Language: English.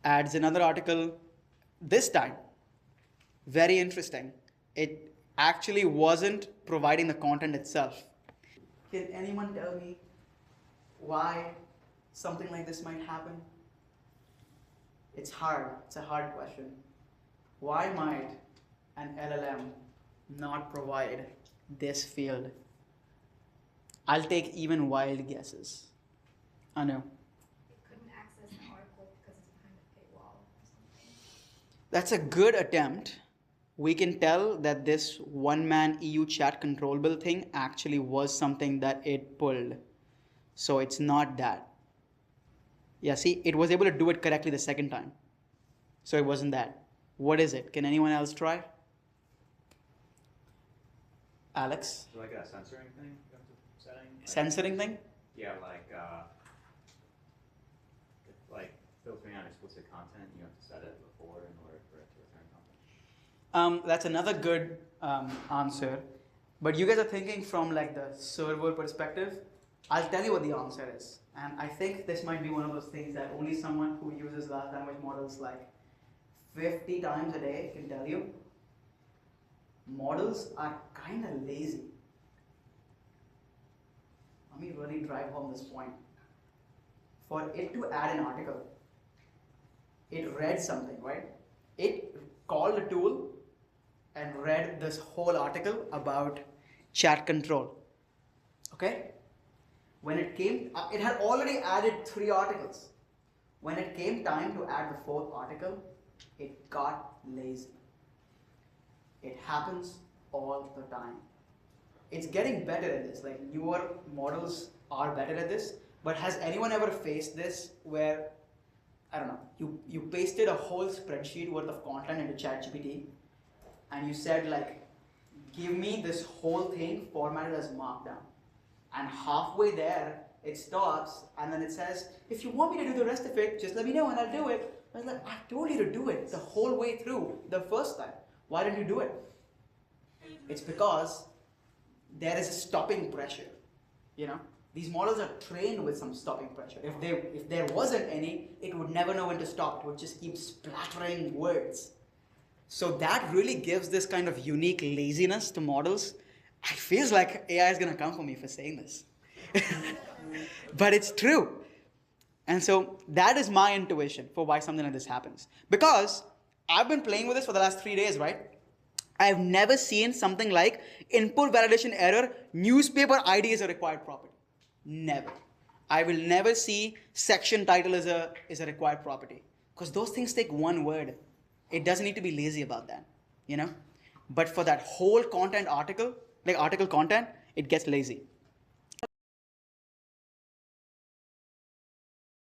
adds another article. This time, very interesting. It actually wasn't providing the content itself. Can anyone tell me why something like this might happen? It's hard. It's a hard question. Why might an LLM not provide this field? I'll take even wild guesses. I know. It couldn't access an article because it's behind a paywall or something. That's a good attempt. We can tell that this one-man EU chat controllable thing actually was something that it pulled. So it's not that. Yeah, see, it was able to do it correctly the second time. So it wasn't that. What is it? Can anyone else try? Alex? Is it like a censoring thing you have to setting? Censoring thing? Yeah, like filtering out explicit content, you have to set it before in order for it to return content. That's another good answer. But you guys are thinking from like the server perspective. I'll tell you what the answer is. And I think this might be one of those things that only someone who uses large language models like 50 times a day can tell you. Models are kind of lazy. Let me really drive home this point. For it to add an article, it read something, right? It called a tool and read this whole article about chat control. Okay? When it came, it had already added 3 articles. When it came time to add the 4th article, it got lazy. It happens all the time. It's getting better at this. Like newer models are better at this. But has anyone ever faced this where, I don't know, you pasted a whole spreadsheet worth of content into ChatGPT and you said like, give me this whole thing formatted as markdown. And halfway there, it stops and then it says, if you want me to do the rest of it, just let me know and I'll do it. I was like, I told you to do it the whole way through the first time. Why didn't you do it? It's because there is a stopping pressure. You know, these models are trained with some stopping pressure. If there wasn't any, it would never know when to stop. It would just keep splattering words. So that really gives this kind of unique laziness to models. It feels like AI is going to come for me for saying this. But it's true. And so that is my intuition for why something like this happens. Because I've been playing with this for the last 3 days, right? I've never seen something like input validation error, newspaper ID is a required property. Never. I will never see section title is a required property. Because those things take one word. It doesn't need to be lazy about that, you know? But for that whole content article, like article content, it gets lazy.